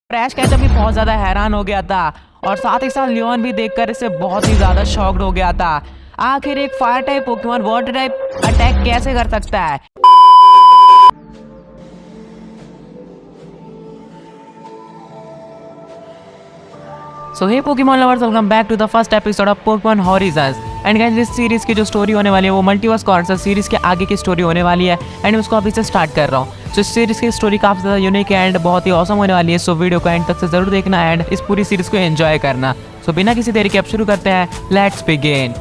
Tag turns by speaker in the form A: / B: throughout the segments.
A: ऐश ketchup भी बहुत ज्यादा हैरान हो गया था और साथ ही साथ लियोन भी देखकर इसे बहुत ही ज्यादा शॉक्ड हो गया था। आखिर एक fire type Pokemon water type attack कैसे कर सकता है? So hey Pokemon lovers, welcome back to the first episode of Pokemon Horizons. And guys, इस सीरीज की जो स्टोरी होने वाली है वो मल्टीवर्स कॉर्नर सीरीज के आगे की स्टोरी होने वाली है एंड उसको अभी से स्टार्ट कर रहा हूँ। सो इस सीरीज की स्टोरी काफी ज्यादा यूनिक एंड बहुत ही ऑसम होने वाली है। सो वीडियो को एंड तक से जरूर देखना एंड इस पूरी सीरीज को एंजॉय करना। सो बिना किसी देरी के अब शुरू करते हैं, let's begin.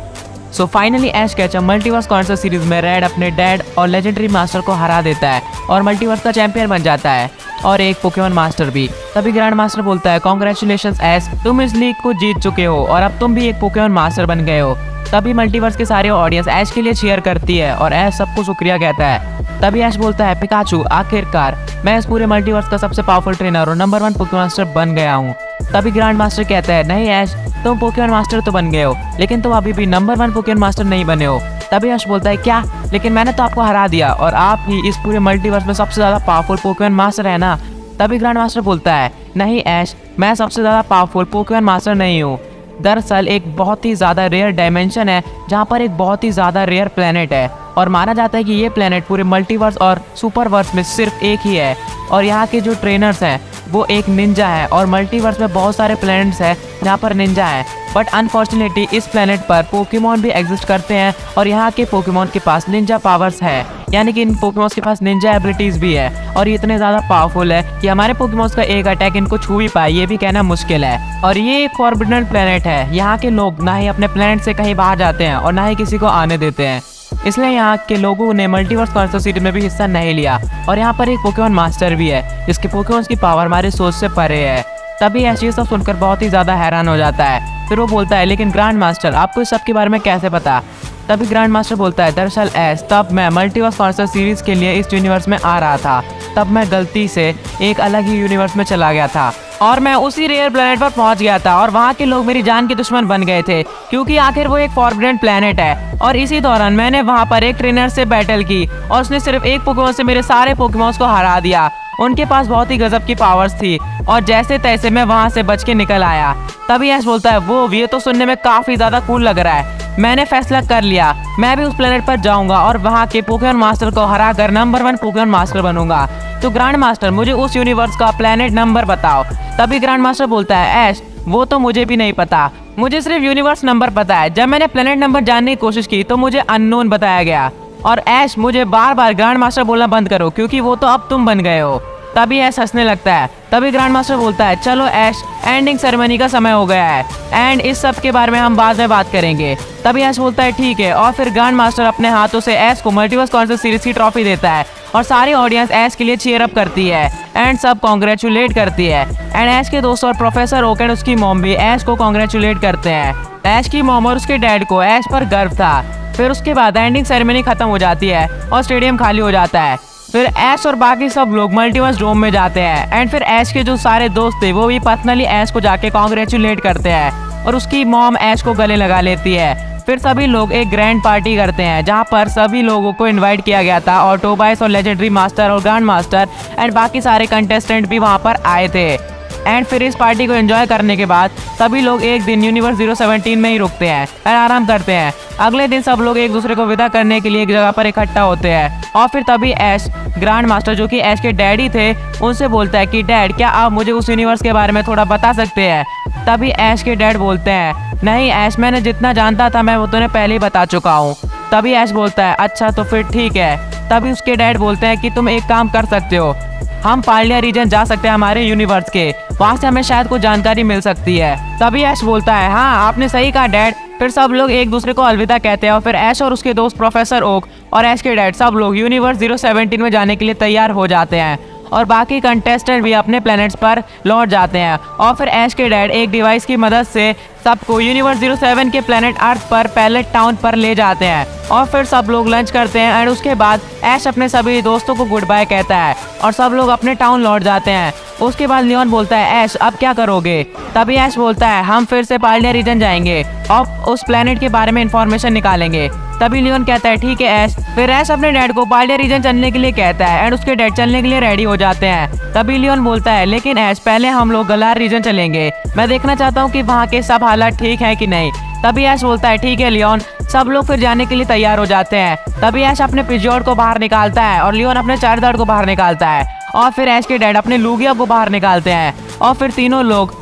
A: So finally Ash Ketchum multiverse corner series में रेड अपने डैड और लेजेंडरी मास्टर को हरा देता है और मल्टीवर्स का चैंपियन बन जाता है और एक पोकेमॉन मास्टर भी। तभी ग्रैंड मास्टर बोलता है, कांग्रेचुलेशंस ऐश, तुम इस लीग को जीत चुके हो और अब तुम भी एक पोकेमॉन मास्टर बन गए हो। तभी मल्टीवर्स के सारे ऑडियंस ऐश के लिए चीयर करती है और ऐश सबको शुक्रिया कहता है। तभी ऐश बोलता है, पिकाचू, आखिरकार मैं इस पूरे मल्टीवर्स का सबसे पावरफुल ट्रेनर और नंबर 1 पोकेमॉन मास्टर बन गया हूँ। तभी ग्रैंड मास्टर कहता है, नहीं ऐश, तुम पोकेमॉन मास्टर तो बन गए हो लेकिन तुम अभी भी नंबर 1 पोकेमॉन मास्टर नहीं बने हो। तभी ऐश बोलता है, क्या? लेकिन मैंने तो आपको हरा दिया और आप ही इस पूरे मल्टीवर्स में सबसे ज्यादा पावरफुल पोकेमॉन मास्टर है ना। तभी ग्रैंड मास्टर बोलता है, नहीं ऐश, मैं सबसे ज्यादा पावरफुल पोकेमॉन मास्टर नहीं हूँ। दरअसल एक बहुत ही ज्यादा रेयर डायमेंशन है जहाँ पर एक बहुत ही ज्यादा रेयर प्लेनेट है और माना जाता है कि ये प्लेनेट पूरे मल्टीवर्स और सुपरवर्स में सिर्फ एक ही है और यहाँ के जो ट्रेनर्स हैं वो एक निंजा है और मल्टीवर्स में बहुत सारे प्लैनेट्स हैं जहाँ पर निंजा है। बट अनफॉर्चुनेटली इस प्लेनेट पर पोकेमॉन भी एग्जिस्ट करते हैं और यहाँ के पोकेमॉन के पास निंजा पावर्स है, यानी कि इन पोकेमॉन्स के पास निंजा एबिलिटीज भी है और ये इतने ज़्यादा पावरफुल है कि हमारे पोकेमॉन्स का एक अटैक इनको छू भी पाए ये भी कहना मुश्किल है। और ये एक फॉरबिडन प्लेनेट है, यहाँ के लोग ना ही अपने प्लेनेट से कहीं बाहर जाते हैं और ना ही किसी को आने देते हैं, इसलिए यहाँ के लोगों ने मल्टीवर्स कॉर्नर सीरीज में भी हिस्सा नहीं लिया। और यहाँ पर एक पोकेमॉन मास्टर भी है जिसके पोकेमॉन्स की पावर हमारी सोच से परे है। तभी ऐश ये सब सुनकर बहुत ही ज्यादा हैरान हो जाता है। फिर वो बोलता है, लेकिन ग्रैंड मास्टर, आपको इस सब के बारे में कैसे पता? तभी ग्रैंड मास्टर बोलता है, दरअसल ऐश, तब मैं मल्टीवर्स कॉर्नर सीरीज के लिए इस यूनिवर्स में आ रहा था, तब मैं गलती से एक अलग ही यूनिवर्स में चला गया था और मैं उसी रेयर प्लेनेट पर पहुंच गया था और वहाँ के लोग मेरी जान के दुश्मन बन गए थे क्योंकि आखिर वो एक फॉरबिडन प्लेनेट है। और इसी दौरान मैंने वहाँ पर एक ट्रेनर से बैटल की और उसने सिर्फ एक पोकेमॉन से मेरे सारे पोकेमॉन्स को हरा दिया। उनके पास बहुत ही गजब की पावर्स थी और जैसे तैसे मैं वहाँ से बच के निकल आया। तभी ऐश बोलता है, वो ये तो सुनने में काफी ज्यादा कूल लग रहा है। मैंने फैसला कर लिया, मैं भी उस प्लेनेट पर जाऊंगा और वहाँ के पोकेमॉन मास्टर को हरा कर नंबर 1 पोकेमॉन मास्टर बनूंगा। तो ग्रैंड मास्टर, मुझे उस यूनिवर्स का प्लेनेट नंबर बताओ। तभी ग्रैंड मास्टर बोलता है, ऐश, वो तो मुझे भी नहीं पता, मुझे सिर्फ यूनिवर्स नंबर पता है। जब मैंने प्लेनेट नंबर जानने की कोशिश की तो मुझे अननोन बताया गया। और ऐश, मुझे बार बार ग्रैंड मास्टर बोलना बंद करो क्योंकि वो तो अब तुम बन गए हो। तभी ऐश हंसने लगता है। तभी ग्रैंड मास्टर बोलता है, चलो ऐश, एंडिंग सेरेमनी का समय हो गया है एंड इस सब के बारे में हम बाद में बात करेंगे। तभी ऐश बोलता है, ठीक है। और फिर ग्रैंड मास्टर अपने हाथों से ऐश को मल्टीवर्स कॉर्नर सीरीज की ट्रॉफी देता है और सारी ऑडियंस ऐश के लिए चीयर अप करती है एंड सब कांग्रेचुलेट करती है। एंड ऐश के दोस्त और प्रोफेसर ओक एंड उसकी मॉम भी ऐश को कांग्रेचुलेट करते हैं। ऐश की मॉम और उसके डैड को ऐश पर गर्व था। फिर उसके बाद एंडिंग सेरेमनी खत्म हो जाती है और स्टेडियम खाली हो जाता है। फिर ऐश और बाकी सब लोग मल्टीवर्स डोम में जाते हैं एंड फिर ऐश के जो सारे दोस्त थे वो भी पर्सनली ऐश को जाके कांग्रेचुलेट करते हैं और उसकी मॉम ऐश को गले लगा लेती है। फिर सभी लोग एक ग्रैंड पार्टी करते हैं जहां पर सभी लोगों को इनवाइट किया गया था और टोबाइस और लेजेंडरी मास्टर और ग्रैंड मास्टर एंड बाकी सारे कंटेस्टेंट भी वहां पर आए थे। एंड फिर इस पार्टी को एंजॉय करने के बाद सभी लोग एक दिन यूनिवर्स 017 में ही रुकते हैं और आराम करते हैं। अगले दिन सब लोग एक दूसरे को विदा करने के लिए एक जगह पर इकट्ठा होते हैं और फिर तभी ऐश ग्रैंड मास्टर, जो कि ऐश के डैडी थे, उनसे बोलता है कि डैड, क्या आप मुझे उस यूनिवर्स के बारे में थोड़ा बता सकते हैं? तभी ऐश के डैड बोलते हैं, नहीं ऐश, मैंने जितना जानता था मैं वो तुम्हें पहले ही बता चुका हूँ। तभी ऐश बोलता है, अच्छा तो फिर ठीक है। तभी उसके डैड बोलते हैं कि तुम एक काम कर सकते हो, हम पार्लिया रीजन जा सकते हैं हमारे यूनिवर्स के, वहाँ से हमें शायद कुछ जानकारी मिल सकती है। तभी ऐश बोलता है, हाँ आपने सही कहा डैड। फिर सब लोग एक दूसरे को अलविदा कहते हैं और फिर ऐश और उसके दोस्त प्रोफेसर ओक और ऐश के डैड सब लोग यूनिवर्स 017 में जाने के लिए तैयार हो जाते हैं और बाकी कंटेस्टेंट भी अपने प्लैनेट्स पर लौट जाते हैं। और फिर ऐश के डैड एक डिवाइस की मदद से सबको यूनिवर्स 07 के प्लैनेट अर्थ पर पैलेट टाउन पर ले जाते हैं और फिर सब लोग लंच करते हैं एंड उसके बाद ऐश अपने सभी दोस्तों को गुड बाय कहता है और सब लोग अपने टाउन लौट जाते हैं। उसके बाद लियोन बोलता है ऐश अब क्या करोगे? तभी ऐश बोलता है हम फिर से पाल्डिया रीजन जाएंगे और उस प्लेनेट के बारे में इंफॉर्मेशन निकालेंगे। तभी लियोन कहता है ठीक है ऐश। फिर ऐश अपने डैड को पाल्डिया रीजन चलने के लिए कहता है एंड उसके डैड चलने के लिए रेडी हो जाते हैं। तभी लियोन बोलता है लेकिन ऐश पहले हम लोग गलार रीजन चलेंगे, मैं देखना चाहता हूँ कि वहाँ के सब हालात ठीक है कि नहीं। तभी ऐश बोलता है ठीक है लियोन। सब लोग फिर जाने के लिए तैयार हो जाते हैं। तभी ऐश अपने पिजोड को बाहर निकालता है और लियोन अपने चारदार को बाहर निकालता है और फिर ऐश के डैड अपने लूगिया को बाहर निकालते हैं और फिर तीनों लोग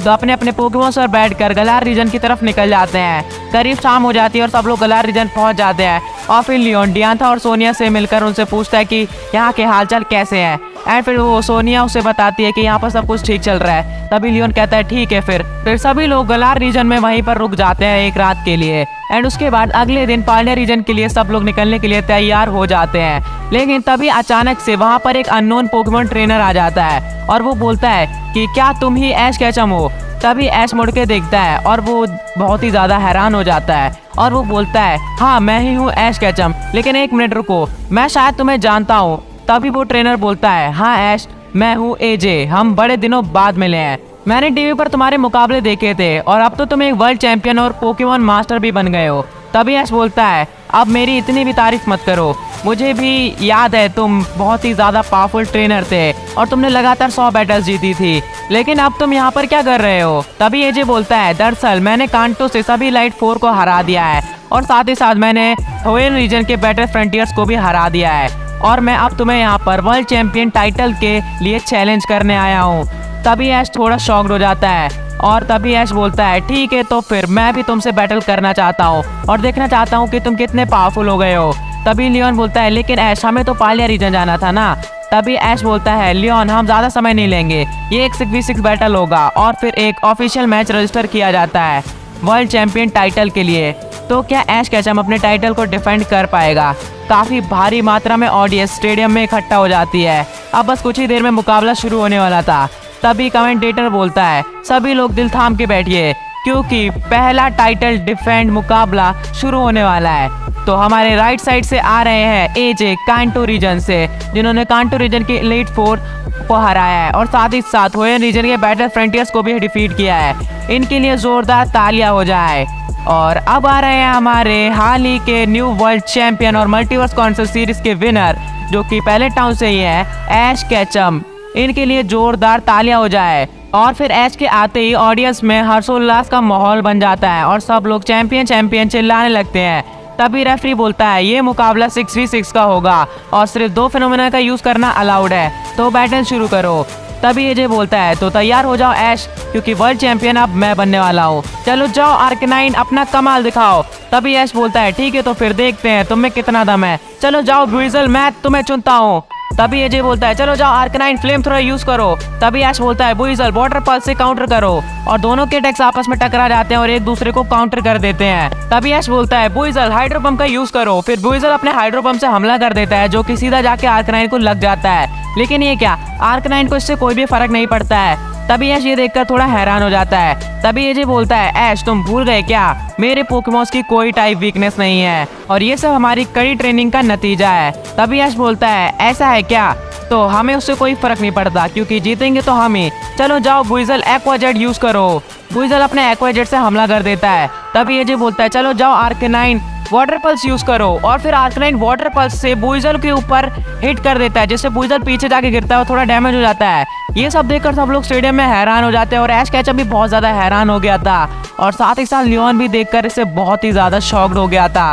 A: अपने अपने पोकेमॉन्स पर बैठकर गलार रीजन की तरफ निकल जाते हैं। करीब शाम हो जाती है और सब लोग गलार रीजन पहुंच जाते हैं और फिर लियोन डियांथा और सोनिया से मिलकर उनसे पूछता है कि यहाँ के हालचाल कैसे हैं एंड फिर वो सोनिया उसे बताती है कि यहाँ पर सब कुछ ठीक चल रहा है। तभी लियोन कहता है ठीक है। फिर सभी लोग गलार रीजन में वहीं पर रुक जाते हैं एक रात के लिए एंड उसके बाद अगले दिन पाल्डिया रीजन के लिए सब लोग निकलने के लिए तैयार हो जाते हैं। लेकिन तभी अचानक से वहाँ पर एक अननोन पोकेमॉन ट्रेनर आ जाता है और वो बोलता है कि क्या तुम ही ऐश कैचम हो? तभी ऐश मुड़ के देखता है और वो बहुत ही ज्यादा हैरान हो जाता है और वो बोलता है हाँ मैं ही हूँ ऐश कैचम, लेकिन एक मिनट रुको, मैं शायद तुम्हें जानता हूँ। तभी वो ट्रेनर बोलता है हाँ ऐश मैं हूँ एजे, हम बड़े दिनों बाद मिले हैं। मैंने टीवी पर तुम्हारे मुकाबले देखे थे और अब तो तुम एक वर्ल्ड चैंपियन और पोकेमॉन मास्टर भी बन गए हो। तभी ऐश बोलता है अब मेरी इतनी भी तारीफ मत करो, मुझे भी याद है तुम बहुत ही ज़्यादा पावरफुल ट्रेनर थे और तुमने लगातार 100 बैटल्स जीती थी, लेकिन अब तुम यहाँ पर क्या कर रहे हो? तभी एजे बोलता है दरअसल मैंने कांटो से सभी लाइट 4 को हरा दिया है और साथ ही साथ मैंने होएन रीजन के बैटल फ्रंटियर्स को भी हरा दिया है और मैं अब तुम्हें यहाँ पर वर्ल्ड चैंपियन टाइटल के लिए चैलेंज करने आया हूँ। तभी ऐश थोड़ा शॉक्ड हो जाता है और तभी ऐश बोलता है ठीक है तो फिर मैं भी तुमसे बैटल करना चाहता हूँ और देखना चाहता हूँ कि तुम कितने पावरफुल हो गए हो। तभी लियोन बोलता है लेकिन ऐश हमें तो पाल्डिया रीजन जाना था ना। तभी ऐश बोलता है लियोन हम ज़्यादा समय नहीं लेंगे, ये एक 6v6 बैटल होगा और फिर एक ऑफिशियल मैच रजिस्टर किया जाता है वर्ल्ड चैंपियन टाइटल के लिए। तो क्या ऐश कैचम अपने टाइटल को डिफेंड कर पाएगा? काफ़ी भारी मात्रा में ऑडियंस स्टेडियम में इकट्ठा हो जाती है। अब बस कुछ ही देर में मुकाबला शुरू होने वाला था। तभी कमेंटेटर बोलता है सभी लोग दिल थाम के बैठिए क्योंकि पहला टाइटल डिफेंड मुकाबला शुरू होने वाला है। तो हमारे राइट साइड से आ रहे हैं एजे कांटो रीजन से, जिन्होंने कांटो रीजन की एलीट 4 को हराया है और साथ ही साथ होएन रीजन के बैटल फ्रंटियर्स को भी डिफीट किया है। इनके लिए जोरदार तालियां हो जाए। और अब आ रहे हैं हमारे हाल ही के न्यू वर्ल्ड चैंपियन और मल्टीवर्स कॉन्सर्ट सीरीज के विनर, जो कि पहले टाउन से ही है, ऐश कैचम। इनके लिए जोरदार तालियां हो जाए। और फिर ऐश के आते ही ऑडियंस में हर्षोल्लास का माहौल बन जाता है और सब लोग चैंपियन चैंपियन चिल्लाने लगते हैं। तभी रेफरी बोलता है ये मुकाबला 6v6 का होगा और सिर्फ 2 फिनोमेना का यूज करना अलाउड है, तो बैटल शुरू करो। तभी एजे बोलता है तो तैयार हो जाओ ऐश, क्योंकि वर्ल्ड चैंपियन अब मैं बनने वाला हूँ। चलो जाओ आर्कनाइन अपना कमाल दिखाओ। तभी ऐश बोलता है ठीक है तो फिर देखते हैं तुम में कितना दम है। चलो जाओ ब्रूइजल मैं तुम्हें चुनता हूँ। तभी एजे बोलता है चलो जाओ आर्कनाइन फ्लेम थ्रो यूज करो। तभी ऐश बोलता है बुइजल वाटर पल्स से काउंटर करो और दोनों के अटैक्स आपस में टकरा जाते हैं और एक दूसरे को काउंटर कर देते हैं। तभी ऐश बोलता है बुइजल हाइड्रो पंप का यूज करो। फिर बुइजल अपने हाइड्रो पंप से हमला कर देता है जो कि सीधा जाके आर्कनाइन को लग जाता है, लेकिन ये क्या आर्कनाइन को इससे कोई भी फर्क नहीं पड़ता है। तभी ऐश ये देखकर थोड़ा हैरान हो जाता है। तभी एजे बोलता है ऐश तुम भूल गए क्या, मेरे पोकेमॉन्स की कोई टाइप वीकनेस नहीं है और ये सब हमारी कड़ी ट्रेनिंग का नतीजा है। तभी ऐश बोलता है ऐसा है क्या, तो हमें उससे कोई फर्क नहीं पड़ता क्योंकि जीतेंगे तो हम ही। चलो जाओ बुइजल एक्वा जेट यूज करो। बुइजल अपने एक्वा जेट से हमला कर देता है। तभी एजे बोलता है चलो जाओ आर्कनाइन वाटर पल्स यूज करो और फिर आर्कनाइन वाटर पल्स से बुइजल के ऊपर हिट कर देता है, जिससे बुइजल पीछे जाके गिरता है और थोड़ा डैमेज हो जाता है। ये सब देखकर सब लोग स्टेडियम में हैरान हो जाते हैं और ऐश कैचम भी बहुत ज्यादा हैरान हो गया था और साथ ही साथ लियोन भी देखकर इसे बहुत ही ज्यादा शॉक्ड हो गया था।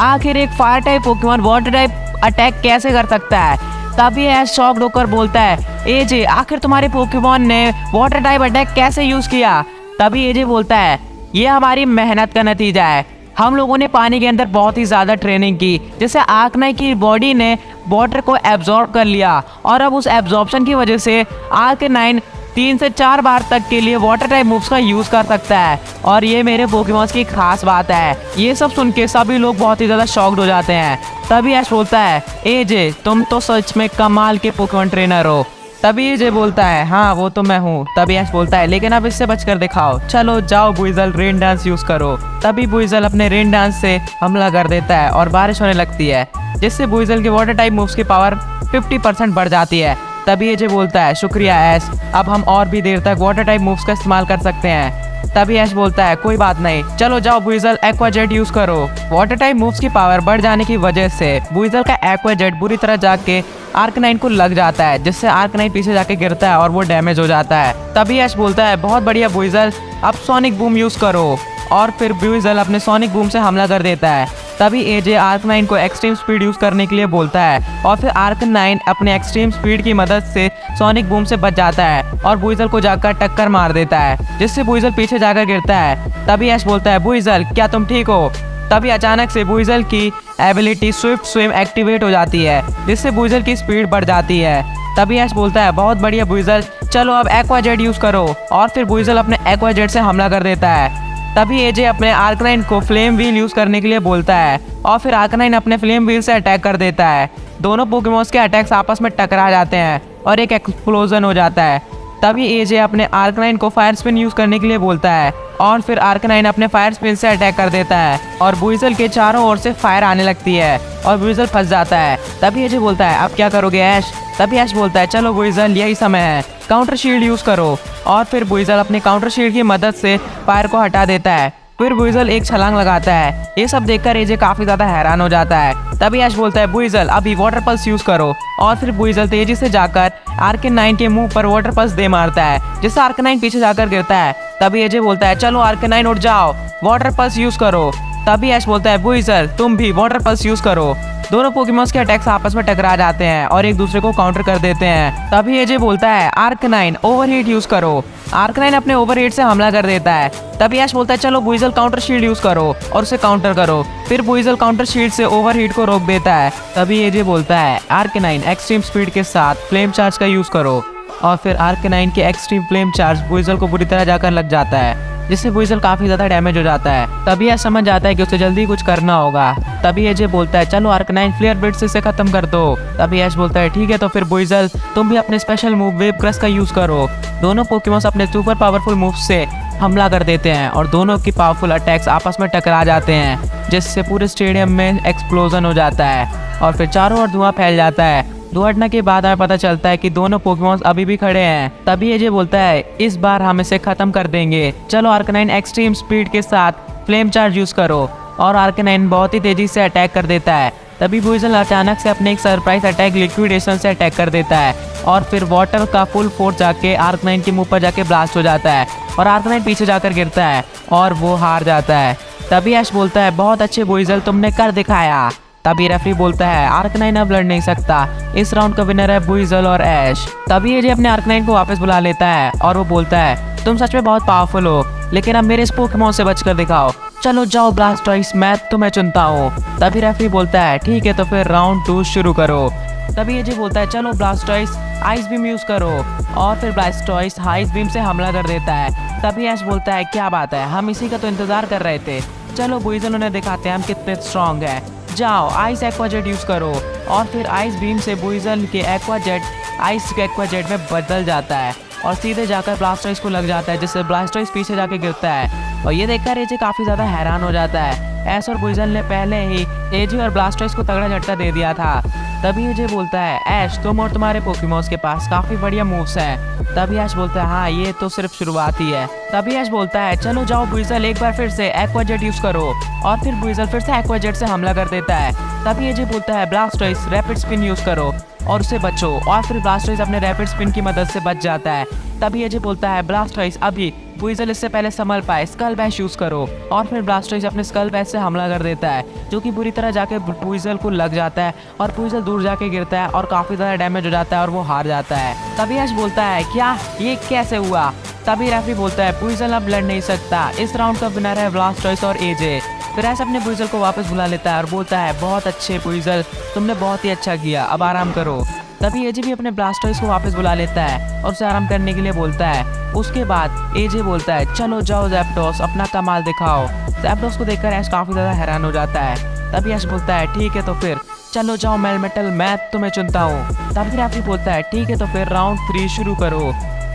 A: आखिर एक fire type Pokemon water type attack कैसे कर सकता है? तभी ऐश शॉक्ड होकर बोलता है एजे आखिर तुम्हारे पोकेमॉन ने वाटर टाइप अटैक कैसे यूज किया? तभी एजे बोलता है ये हमारी मेहनत का नतीजा है। हम लोगों ने पानी के अंदर बहुत ही ज़्यादा ट्रेनिंग की, जिससे आर्कनाइन की बॉडी ने वाटर को एब्जॉर्ब कर लिया और अब उस एब्जॉर्प्शन की वजह से आर्कनाइन 3 से 4 बार तक के लिए वाटर टाइप मूव्स का यूज़ कर सकता है और ये मेरे पोकेमॉन्स की खास बात है। ये सब सुन के सभी लोग बहुत ही ज़्यादा शॉक्ड हो जाते हैं। तभी ऐश बोलता है एजे तुम तो सच में कमाल के पोकेमॉन ट्रेनर हो। तभी एजे बोलता है हाँ वो तो मैं हूँ। तभी ऐश बोलता है लेकिन अब इससे बचकर दिखाओ, चलो जाओ बुइजल रेन डांस यूज करो। तभी बुइजल अपने रेन डांस से हमला कर देता है और बारिश होने लगती है, जिससे बुइजल के वाटर टाइप मूव्स की पावर 50% बढ़ जाती है। तभी एजे बोलता है शुक्रिया ऐश, अब हम और भी देर तक वाटर टाइप मूव्स का इस्तेमाल कर सकते हैं। तभी ऐश बोलता है कोई बात नहीं, चलो जाओ बुइजल एक्वा जेट यूज करो। वाटर टाइप मूव्स की पावर बढ़ जाने की वजह से बुइजल का एक्वा जेट बुरी तरह जाके आर्कनाइन को लग जाता है, जिससे आर्कनाइन पीछे जाके गिरता है और वो डैमेज हो जाता है। तभी ऐश बोलता है बहुत बढ़िया बुइजल, अब सोनिक बूम यूज करो। और फिर बुइजल अपने सोनिक बूम से हमला कर देता है। तभी एजे आर्कनाइन को एक्सट्रीम स्पीड यूज करने के लिए बोलता है और फिर आर्कनाइन अपने एक्सट्रीम स्पीड की मदद से सोनिक बूम से बच जाता है और बुइजल को जाकर टक्कर मार देता है, जिससे बुइजल पीछे जाकर गिरता है। तभी ऐश बोलता है बुइजल क्या तुम ठीक हो? तभी अचानक से बुइजल की एबिलिटी स्विफ्ट स्विम एक्टिवेट हो जाती है, जिससे बुइजल की स्पीड बढ़ जाती है। तभी ऐश बोलता है बहुत बढ़िया बुइजल, चलो अब एक्वा जेट यूज करो। और फिर बुइजल अपने एक्वा जेट से हमला कर देता है। तभी एजे अपने आर्कनाइन को फ्लेम व्हील यूज करने के लिए बोलता है और फिर आर्कनाइन अपने फ्लेम व्हील से अटैक कर देता है। दोनों पोकेमॉन्स के अटैक्स आपस में टकरा जाते हैं और एक एक्सप्लोजन हो जाता है। तभी एजे अपने आर्कनाइन को फायर स्पिन यूज करने के लिए बोलता है और फिर आर्कनाइन अपने फायर स्पिन से अटैक कर देता है और बुइजल के चारों ओर से फायर आने लगती है और बुइजल फंस जाता है। तभी एजे बोलता है अब क्या करोगे ऐश? तभी ऐश बोलता है चलो बुइजल यही समय है, काउंटर शील्ड यूज करो। और फिर बुइजल अपने काउंटर शील्ड की मदद से फायर को हटा देता है। फिर बुइजल एक छलांग लगाता है। ये सब देखकर एजे काफी ज्यादा हैरान हो जाता है। तभी ऐश बोलता है बुइजल अभी वाटर पल्स यूज करो। और फिर बुइजल तेजी से जाकर आर्कनाइन के मुंह पर वाटर पल्स दे मारता है, जिससे आर्कनाइन पीछे जाकर गिरता है। तभी एजे बोलता है चलो आर्कनाइन उठ जाओ, वाटर पल्स यूज करो। तभी ऐश बोलता है बुइजल तुम भी वाटर पल्स यूज करो। दोनों पोकेमॉन्स के अटैक्स आपस में टकरा जाते हैं और एक दूसरे को काउंटर कर देते हैं। तभी एजे बोलता है आर्कनाइन ओवरहीट यूज करो। आर्कनाइन अपने ओवरहीट से हमला कर देता है। तभी ऐश बोलता है चलो बुइजल काउंटर शील्ड यूज करो और उसे काउंटर करो। फिर बुइजल काउंटर शील्ड से ओवरहीट को रोक देता है। तभी एजे बोलता है आर्कनाइन एक्सट्रीम स्पीड के साथ फ्लेम चार्ज का यूज करो। और फिर आर्कनाइन के एक्सट्रीम फ्लेम चार्ज बुइजल को बुरी तरह जाकर लग जाता है, जिससे बुइजल काफी ज्यादा डैमेज हो जाता है। तभी ऐश समझ जाता है कि उसे जल्दी कुछ करना होगा। तभी एजे बोलता है चलो आर्कनाइन फ्लेयर ब्लिट्ज से इसे खत्म कर दो। तभी ऐश बोलता है ठीक है तो फिर बुइजल तुम भी अपने स्पेशल मूव वेव क्रश का यूज करो। दोनों पोकेमॉन्स अपने सुपर पावरफुल मूव से हमला कर देते हैं और दोनों की पावरफुल अटैक्स आपस में टकरा जाते हैं, जिससे पूरे स्टेडियम में एक्सप्लोजन हो जाता है और फिर चारों ओर धुआं फैल जाता है। दुर्घटना के बाद हमें पता चलता है कि दोनों पोकेमॉन्स अभी भी खड़े हैं। तभी एजे बोलता है इस बार हम इसे खत्म कर देंगे, चलो आर्कनाइन एक्सट्रीम स्पीड के साथ फ्लेम चार्ज यूज करो। और आर्कनाइन बहुत ही तेजी से अटैक कर देता है। तभी बुइजल अचानक से अपने एक सरप्राइज अटैक लिक्विडेशन से अटैक कर देता है और फिर वाटर का फुल फोर्स जाके आर्कनाइन के मुंह पर जाके ब्लास्ट हो जाता है और आर्कनाइन पीछे जाकर गिरता है और वो हार जाता है। तभी ऐश बोलता है बहुत अच्छे बुइजल तुमने कर दिखाया। तभी रेफरी बोलता है आर्कनाइन अब लड़ नहीं सकता, इस राउंड का विनर है बुइजल और ऐश। तभी एजे अपने आर्कनाइन को वापस बुला लेता है और वो बोलता है तुम सच में बहुत पावरफुल हो, लेकिन अब मेरे इस पोकेमॉन से बचकर दिखाओ, चलो जाओ ब्लास्टॉइस मैं तुम्हें चुनता हूँ। तभी रेफरी बोलता है ठीक है तो फिर राउंड 2 शुरू करो। तभी एजे बोलता है चलो ब्लास्टॉइस आइस बीम यूज करो और फिर ब्लास्टॉइस आइस बीम से हमला कर देता है। तभी ऐश बोलता है क्या बात है, हम इसी का तो इंतजार कर रहे थे, चलो बुइजल उन्हें दिखाते हैं हम कितने स्ट्रॉन्ग है, जाओ आइस एक्वा जेट यूज करो। और फिर आइस बीम से बुइजल के aqua jet ice aqua jet में बदल जाता है और सीधे जाकर ब्लास्टॉइस को लग जाता है, जिससे ब्लास्टॉइस पीछे जाके गिरता है। और ये देखकर एजे काफी ज्यादा हैरान हो जाता है, ऐश और बुइजल ने पहले ही एजे और ब्लास्टॉइस को तगड़ा झटका दे दिया था। तभी एजे बोलता है ऐश तुम और तुम्हारे पोकेमॉन्स के पास काफी बढ़िया मूव्स हैं। तभी ऐश बोलता है हाँ ये तो सिर्फ शुरुआत ही है। तभी ऐश बोलता है चलो जाओ बुइजल एक बार फिर से एक्वा जेट यूज करो। और फिर बुइजल फिर से एक्वा जेट से हमला कर देता है। तभी एजे बोलता है ब्लास्टॉइस रैपिड स्पिन यूज करो और उसे बचो। और फिर ब्लास्टॉइस अपने रैपिड स्पिन की मदद से बच जाता है। तभी एजे बोलता है ब्लास्टॉइस अभी बुइजल इससे पहले संभल पाए स्कल बैश यूज करो। और फिर ब्लास्टॉइस अपने स्कल बैश से हमला कर देता है, जो कि बुरी तरह जाके बुइजल को लग जाता है और बुइजल दूर जाके गिरता है और काफी ज्यादा डैमेज हो जाता है और वो हार जाता है। तभी ऐश बोलता है क्या ये कैसे हुआ? तभी रेफरी बोलता है बुइजल अब लड़ नहीं सकता, इस राउंड का विनर है ब्लास्टॉइस और एजे। फिर ऐश अपने बुइजल को वापस बुला लेता है और बोलता है बहुत अच्छे बुइजल तुमने बहुत ही अच्छा किया, अब आराम करो। तभी एजे भी अपने ब्लास्टॉइस को वापस बुला लेता है और उसे आराम करने के लिए बोलता है। उसके बाद एजे बोलता है चलो जाओ ज़ैप्डोस अपना कमाल दिखाओ। ज़ैप्डोस को देखकर ऐश काफी ज्यादा हैरान हो जाता है। तभी ऐश बोलता है ठीक है तो फिर चलो जाओ मेलमेटल, मैं तुम्हें चुनता हूँ। तभी रैफरी बोलता है ठीक है तो फिर राउंड 3 शुरू करो।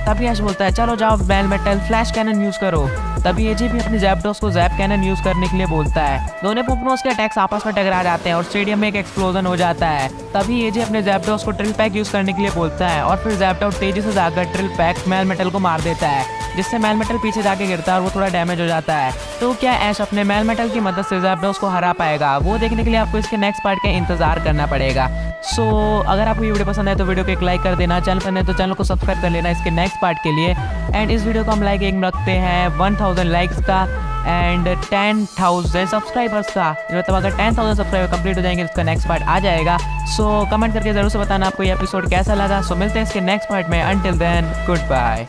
A: तभी ऐश बोलता है चलो जाओ मेलमेटल, फ्लैश कैनन यूज करो। तभी एजे भी अपने जैप्टोस को जैप कैनन यूज करने के लिए बोलता है। दोनों पोकेमॉन्स के अटैक्स आपस में टकरा जाते हैं और स्टेडियम में एक एक्सप्लोजन हो जाता है। तभी एजे अपने जैप्टोस को ट्रिल पैक यूज करने के लिए बोलता है और फिर जैप्टोस तेजी से जाकर ट्रिल पैक मेलमेटल को मार देता है, जिससे मेलमेटल पीछे जाके गिरता है और वो थोड़ा डैमेज हो जाता है। तो क्या ऐश अपने मेलमेटल की मदद से जैप्टोस को हरा पाएगा? वो देखने के लिए आपको इसके नेक्स्ट पार्ट का इंतजार करना पड़ेगा। सो अगर आपको ये वीडियो पसंद है तो वीडियो को एक लाइक कर देना, चैनल पर नहीं तो चैनल को सब्सक्राइब कर लेना इसके नेक्स्ट पार्ट के लिए। एंड इस वीडियो को हम लाइक एक रखते हैं 1000 लाइक्स का एंड 10,000 सब्सक्राइबर्स का। मतलब अगर 10,000 सब्सक्राइबर कंप्लीट हो जाएंगे इसका नेक्स्ट पार्ट आ जाएगा। सो कमेंट करके जरूर से बताना आपको ये एपिसोड कैसा लगा। सो मिलते हैं इसके नेक्स्ट पार्ट में। Until then good bye.